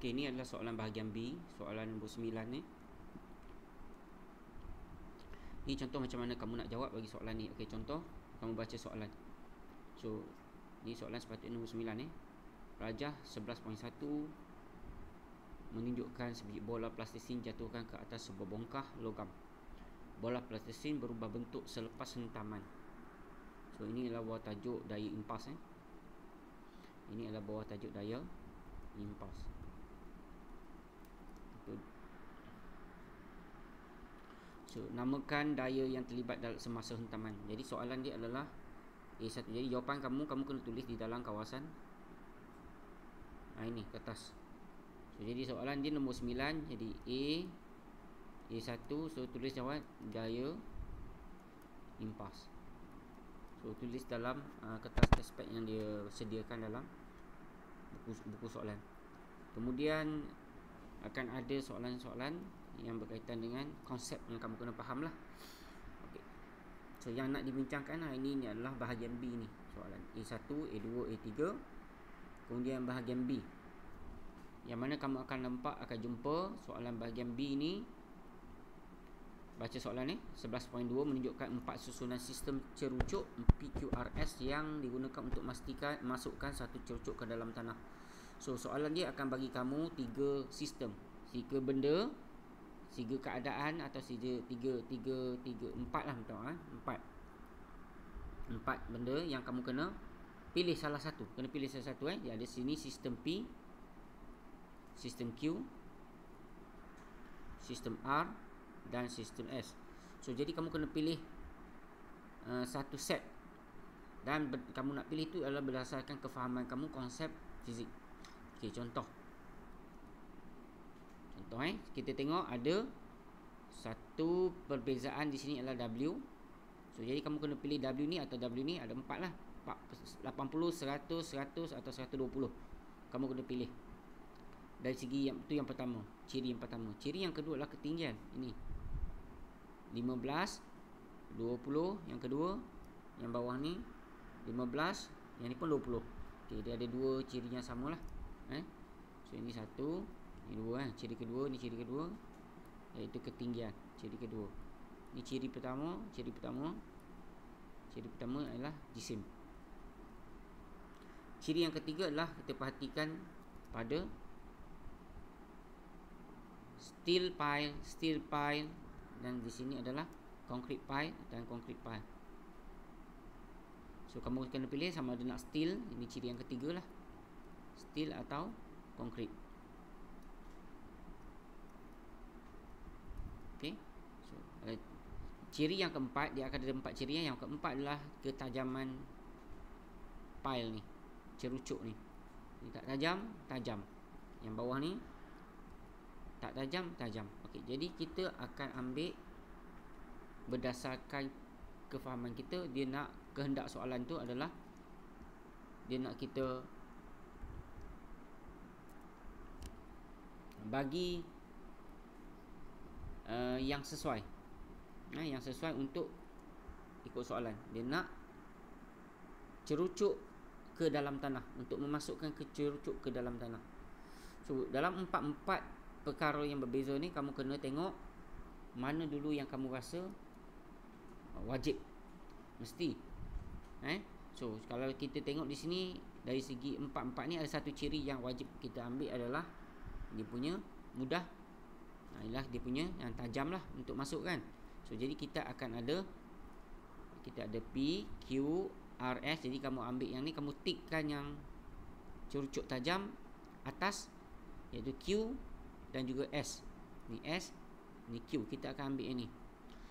Okey, ni adalah soalan bahagian B, soalan nombor 9 ni. Ni contoh macam mana kamu nak jawab bagi soalan ni. Okey, contoh kamu baca soalan. So, ni soalan sepatutnya nombor 9 ni. Rajah 11.1 menunjukkan sebiji bola plastisin jatuhkan ke atas sebuah bongkah logam. Bola plastisin berubah bentuk selepas hentaman. So, ini adalah bawah tajuk daya impas. Ini adalah bawah tajuk daya impas. So, namakan daya yang terlibat dalam semasa hentaman. Jadi soalan dia adalah A1. Jadi jawapan kamu kena tulis di dalam kawasan ini kertas. So, jadi soalan dia nombor 9. Jadi A1. So, tulis jawab daya impas. So, tulis dalam kertas tespek yang dia sediakan dalam buku soalan. Kemudian akan ada soalan-soalan yang berkaitan dengan konsep yang kamu kena faham lah. Okay. So, yang nak dibincangkan hari ini adalah bahagian B ni. Soalan A1, A2, A3. Kemudian bahagian B, yang mana kamu akan nampak, akan jumpa soalan bahagian B ni. Baca soalan ni. 11.2 menunjukkan 4 susunan sistem cerucuk PQRS yang digunakan untuk masukkan satu cerucuk ke dalam tanah. So, soalan dia akan bagi kamu 3 sistem, 3 benda, 3 keadaan atau 4 lah, betul ah? 4 benda yang kamu kena pilih salah satu. Kena pilih salah satu Dia ada sini sistem P, sistem Q, sistem R dan sistem S. So, jadi kamu kena pilih satu set. Dan kamu nak pilih itu adalah berdasarkan kefahaman kamu konsep fizik. Okey, contoh kita tengok ada satu perbezaan di sini adalah W. So, jadi kamu kena pilih W ni atau W ni. Ada 4 lah, 80, 100, 100 atau 120. Kamu kena pilih. Dari segi itu yang pertama, ciri yang pertama. Ciri yang kedua adalah ketinggian. Ini 15, 20 yang kedua. Yang bawah ni 15, yang ni pun 20. Okey, dia ada 2 ciri yang samalah. So, ini 1, ini 2 Ciri kedua, ni ciri kedua, iaitu ketinggian. Ciri kedua. Ni ciri pertama. Ciri pertama adalah jisim. Ciri yang ketiga adalah kita perhatikan pada steel pile, dan di sini adalah concrete pile dan concrete pile. So, kamu kena pilih sama ada nak steel, ini ciri yang ketiga lah, steel atau concrete. Okay. So, ciri yang keempat, dia akan ada 4 ciri. Yang keempat adalah ketajaman pile ni, cerucuk ni. Ini tak tajam. Yang bawah ni tak tajam. Okey, jadi kita akan ambil berdasarkan kefahaman kita. Dia nak kehendak soalan tu adalah dia nak kita bagi yang sesuai. Yang sesuai untuk ikut soalan. Dia nak cerucuk ke dalam tanah, untuk memasukkan ke cerucuk ke dalam tanah. So, dalam 4 perkara yang berbeza ni, kamu kena tengok mana dulu yang kamu rasa wajib, mesti. So, kalau kita tengok di sini, dari segi 4 ni ada satu ciri yang wajib kita ambil adalah dia punya mudah. Inilah dia punya yang tajam lah untuk masuk kan. So, jadi kita akan ada P, Q, R, S. Jadi kamu ambil yang ni, kamu tikkan yang cerucuk tajam atas, iaitu Q dan juga S. Ni S, ni Q. Kita akan ambil yang ni.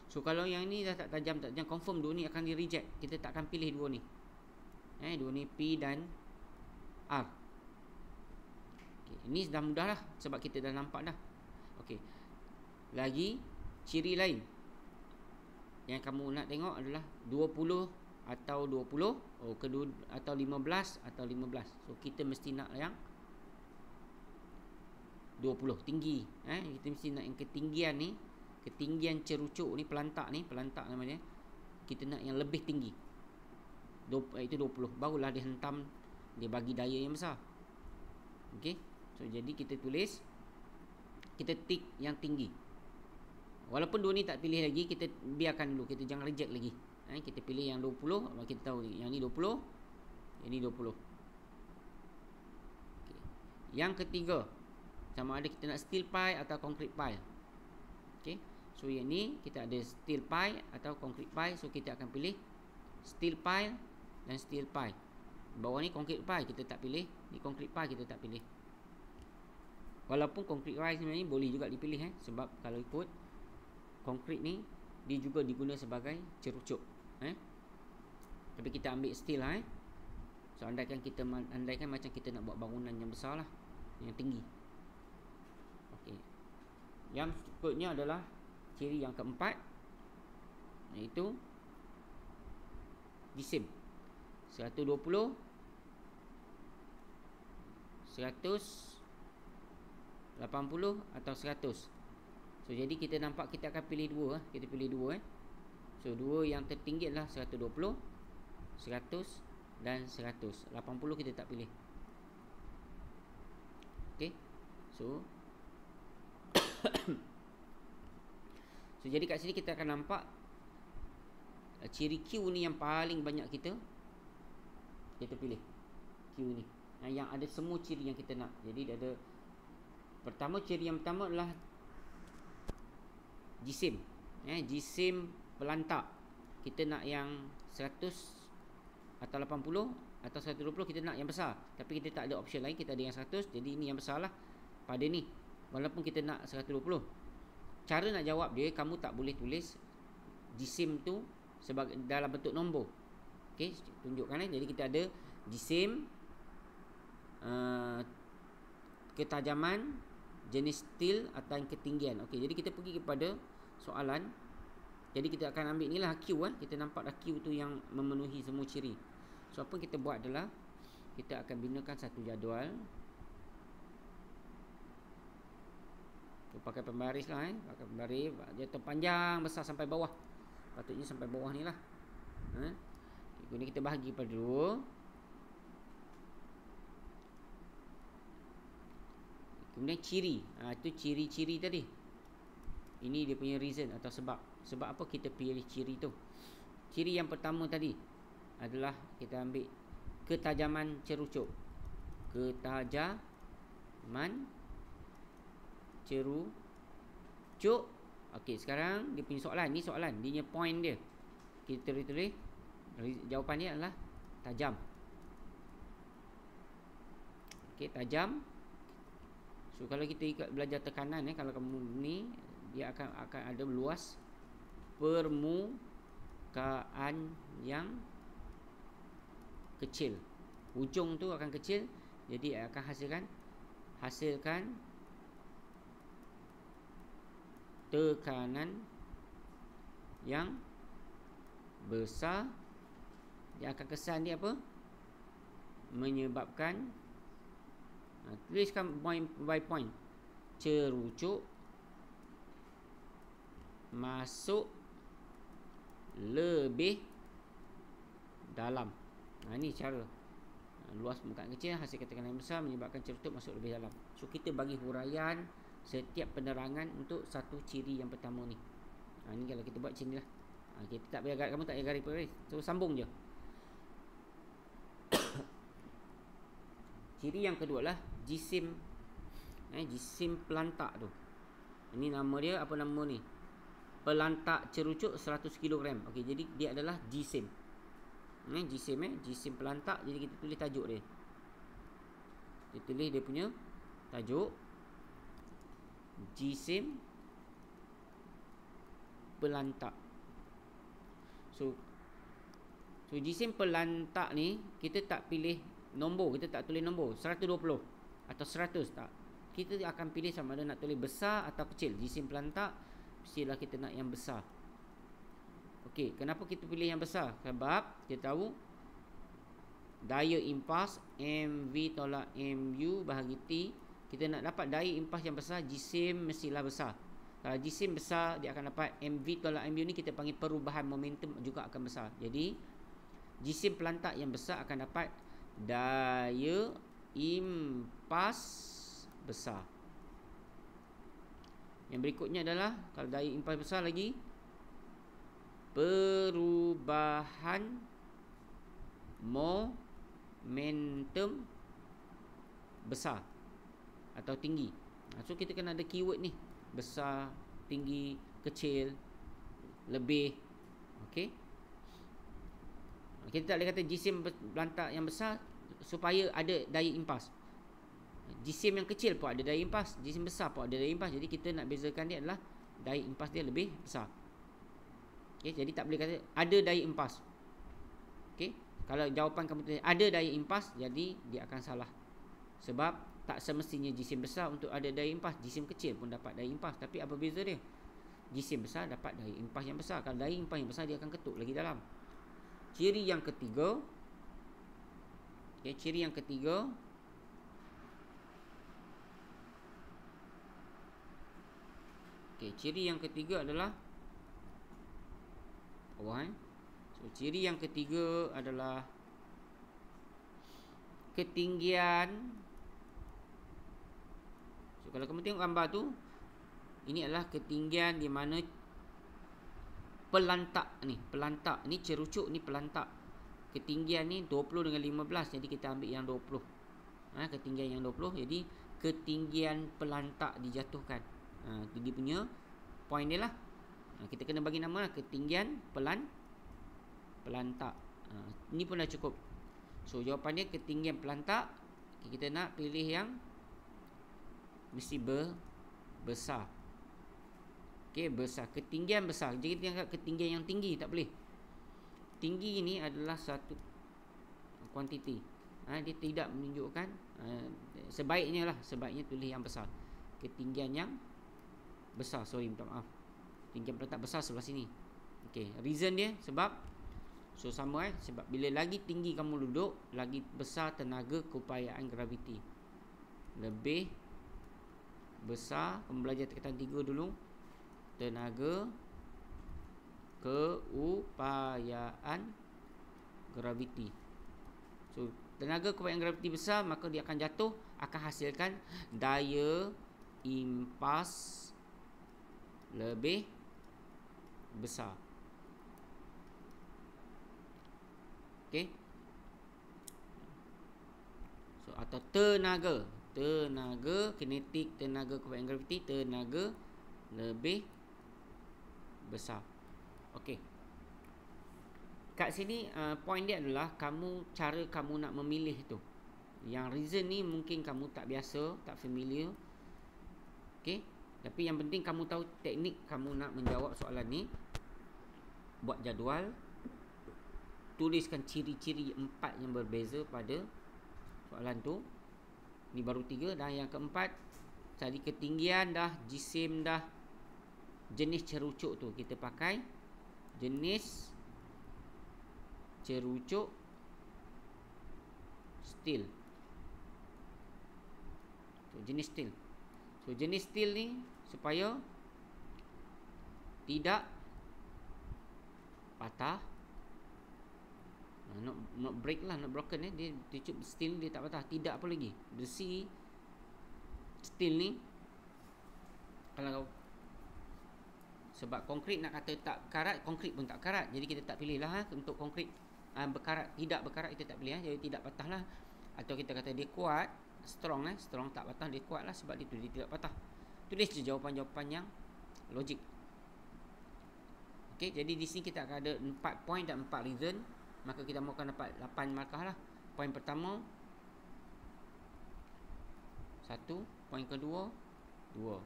So, kalau yang ni dah tak tajam, confirm dua ni akan di reject. Kita tak akan pilih dua ni. Dua ni P dan R. Okay, ini dah mudah lah sebab kita dah nampak dah. Okey. Lagi ciri lain yang kamu nak tengok adalah 20 atau 20, atau 15 atau 15. So, kita mesti nak yang 20 tinggi. Kita mesti nak yang ketinggian ni, ketinggian cerucuk ni, pelantak namanya. Kita nak yang lebih tinggi. Itu 20. Barulah dia hentam, dia bagi daya yang besar. Okey. So jadi kita tulis, kita tick yang tinggi. Walaupun dua ni tak pilih lagi, kita biarkan dulu, kita jangan reject lagi. Kita pilih yang 20, kita tahu yang ni 20, yang ni 20. Okay. Yang ketiga, sama ada kita nak steel pile atau concrete pile. Okay. So yang ni kita ada steel pile atau concrete pile. So kita akan pilih steel pile dan steel pile. Bawah ni concrete pile kita tak pilih, ni concrete pile kita tak pilih. Walaupun concrete pile sebenarnya boleh juga dipilih, sebab kalau ikut concrete ni dia juga diguna sebagai cerucuk. Tapi kita ambil steel lah. So andaikan macam kita nak buat bangunan yang besar lah, yang tinggi. Okey. Yang berikutnya adalah ciri yang keempat, iaitu jisim 120, 180 atau 100. So jadi kita nampak kita akan pilih dua. Kita pilih dua. So dua yang tertinggi adalah 120, 100 dan 100. 80 kita tak pilih. Okay. So So jadi kat sini kita akan nampak ciri Q ni yang paling banyak kita pilih. Q ni yang ada semua ciri yang kita nak. Jadi dia ada, pertama, ciri yang pertama adalah jisim. Jisim pelantak. Kita nak yang 100 atau 80 atau 120, kita nak yang besar. Tapi kita tak ada option lain, kita ada yang 100. Jadi ini yang besar lah pada ni, walaupun kita nak 120. Cara nak jawab dia, kamu tak boleh tulis jisim tu sebagai dalam bentuk nombor. Okey, tunjukkan. Jadi kita ada jisim, ketajaman, jenis steel atau ketinggian. Okey, jadi kita pergi kepada soalan. Jadi kita akan ambil ni lah Q. Kita nampak dah Q tu yang memenuhi semua ciri. So apa kita buat adalah kita akan binakan satu jadual. Pakai pembaris lah. Pakai pembaris, dia terpanjang besar sampai bawah. Patutnya sampai bawah ni lah. Ini kita bahagi pada dua. Kemudian ciri. Itu ciri-ciri tadi. Ini dia punya reason atau sebab. Sebab apa kita pilih ciri tu. Ciri yang pertama tadi adalah kita ambil ketajaman cerucuk. Ketajaman cerucuk. Okey, sekarang dia punya soalan. Ni soalan, dia punya point dia. Kita tulis jawapan dia adalah tajam. Okey, tajam. So kalau kita belajar tekanan, kalau kamu ni, dia akan ada luas permukaan yang kecil. Hujung tu akan kecil, jadi akan hasilkan tekanan yang besar. Dia akan kesan dia apa? Menyebabkan, tuliskan point by point, cerucuk masuk lebih dalam. Ni cara. Luas permukaan kecil hasilkan tekanan yang besar menyebabkan cerucuk masuk lebih dalam. So kita bagi huraian setiap penerangan untuk satu ciri yang pertama ni. Ni kalau kita buat macam ni lah. Kita tak payah garis, kamu tak payah garis. So sambung je. Ciri yang kedua lah jisim. Jisim pelantak tu. Ini nama dia, apa nama ni? Pelantak cerucuk 100 kg. Okey, jadi dia adalah jisim. Jisim pelantak. Jadi kita tulis tajuk dia. Kita tulis dia punya tajuk. Jisim pelantak. So jisim pelantak ni kita tak pilih nombor, kita tak tulis nombor 120 atau 100 tak. Kita akan pilih sama ada nak tulis besar atau kecil. Jisim pelantak mestilah kita nak yang besar. Okey, kenapa kita pilih yang besar? Sebab kita tahu daya impas MV tolak MU bahagi T. Kita nak dapat daya impas yang besar, jisim mestilah besar. Kalau jisim besar, dia akan dapat MV tolak MU ni kita panggil perubahan momentum juga akan besar. Jadi jisim pelantak yang besar akan dapat daya impas besar. Yang berikutnya adalah kalau daya impas besar lagi, perubahan momentum besar atau tinggi. So kita kena ada keyword ni, besar, tinggi, kecil, lebih. Okey. Kita tak boleh kata jisim belantak yang besar supaya ada daya impas. Jisim yang kecil pun ada daya impas, jisim besar pun ada daya impas. Jadi kita nak bezakan dia adalah daya impas dia lebih besar. Okey, jadi tak boleh kata ada daya impas. Okey, kalau jawapan kamu tu ada daya impas, jadi dia akan salah. Sebab tak semestinya jisim besar untuk ada daya impas, jisim kecil pun dapat daya impas. Tapi apa beza dia? Jisim besar dapat daya impas yang besar. Kalau daya impas yang besar, dia akan ketuk lagi dalam. Ciri yang ketiga, okay, ciri yang ketiga, okay, ciri yang ketiga adalah so ciri yang ketiga adalah ketinggian. So kalau kamu tengok gambar tu, ini adalah ketinggian di mana pelantak ni cerucuk ni pelantak. Ketinggian ni 20 dengan 15, jadi kita ambil yang 20. Ketinggian yang 20, jadi ketinggian pelantak dijatuhkan. Itu dia punya point dia lah. Kita kena bagi nama lah, ketinggian pelantak. Ini pun dah cukup. So jawapan dia ketinggian pelantak. Kita nak pilih yang mesti besar. Okey, besar, ketinggian besar. Jadi kita anggap ketinggian yang tinggi, tak boleh. Tinggi ini adalah satu kuantiti. Dia tidak menunjukkan sebaiknya tulis yang besar. Ketinggian yang besar. Minta maaf. Ketinggian pelantak besar sebelah sini. Okey, reason dia sebab sebab bila lagi tinggi kamu duduk, lagi besar tenaga keupayaan graviti. Lebih besar, kamu belajar tekanan 3 dulu. Tenaga keupayaan graviti. So tenaga keupayaan graviti besar, maka dia akan jatuh, akan hasilkan daya impas lebih besar. Okey. So atau tenaga kinetik, tenaga keupayaan graviti, tenaga lebih besar. Okey. Kat sini point dia adalah cara kamu nak memilih tu. Yang reason ni mungkin kamu tak biasa, tak familiar. Okey. Tapi yang penting kamu tahu teknik kamu nak menjawab soalan ni. Buat jadual, tuliskan ciri-ciri 4 yang berbeza pada soalan tu. Ni baru 3. Dan yang keempat, cari ketinggian dah, jisim dah, jenis cerucuk tu kita pakai jenis cerucuk steel. Jenis steel. Jenis steel ni supaya tidak patah, not break lah, not broken. Dia cerucuk steel dia tak patah, tidak apa lagi. Besi steel ni, kalau sebab konkrit nak kata tak karat, konkrit pun tak karat. Jadi kita tak pilih lah untuk konkrit berkarat, tidak berkarat kita tak pilih. Jadi tidak patah lah. Atau kita kata dia kuat, strong strong tak patah, dia kuat lah sebab dia tidak patah. Tulis je jawapan-jawapan yang logik. Okey, jadi di sini kita akan ada 4 point dan 4 reason. Maka kita mahu dapat 8 markah lah. Point pertama 1, point kedua 2,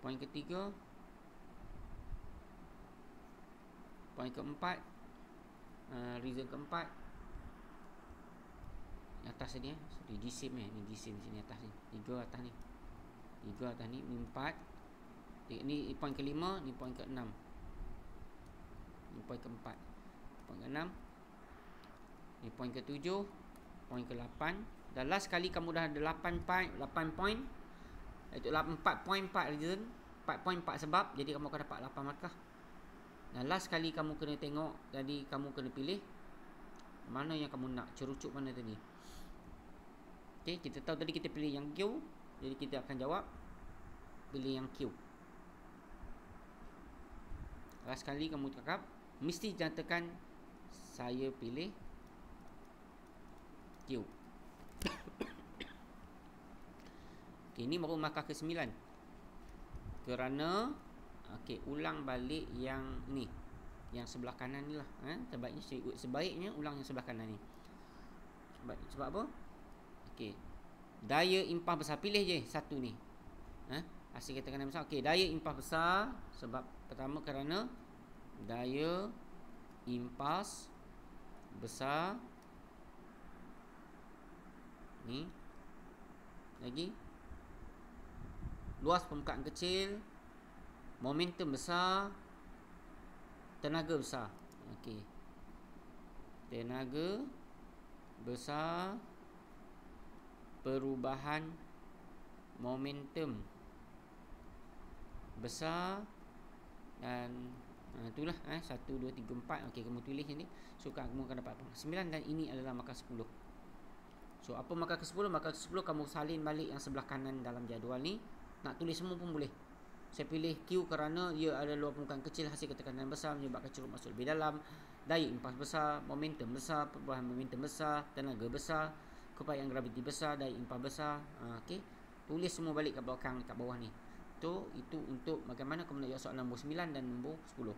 point ketiga, point keempat, reason keempat, atas ni jisim ni jisim sini atas ni, 3 atas ni, 3 atas ni, 4 ni point kelima, ni point ke-6, ni point keempat, point ke-6, ni point ke-7, point ke-8. Dan last kali kamu dah ada 8 point, iaitu 4 point 4 reason, 4 point 4 sebab, jadi kamu akan dapat 8 markah. Dan last kali kamu kena tengok, jadi kamu kena pilih mana yang kamu nak, cerucuk mana tadi. Okey, kita tahu tadi kita pilih yang Q, Jadi kita akan jawab pilih yang Q. Last kali kamu cakap, mesti nyatakan saya pilih Q. Okay, ini baru markah ke-9. Kerana ulang balik yang ni, yang sebelah kanan ni lah. Sebaiknya ulang yang sebelah kanan ni. Sebab apa? Daya impah besar, pilih je satu ni. Hasil tekanan besar. Daya impah besar sebab pertama kerana daya impas besar ni. Lagi luas permukaan kecil, momentum besar, tenaga besar. Tenaga besar, perubahan momentum besar, dan itulah 1, 2, 3, 4. Kamu tulis ni. So kamu akan dapat 9, dan ini adalah markah 10. So apa markah ke-10? Markah ke-10 kamu salin balik yang sebelah kanan dalam jadual ni. Nak tulis semua pun boleh. Saya pilih Q kerana ia ada luar permukaan kecil, hasil ketekanan besar menyebabkan ceruk masuk lebih dalam, daya impas besar, momentum besar, perubahan momentum besar, tenaga besar, keupayaan graviti besar, daya impas besar. Tulis semua balik kat belakang, kat bawah ni. Itu untuk bagaimana kamu nak jawab soalan nombor 9 dan nombor 10.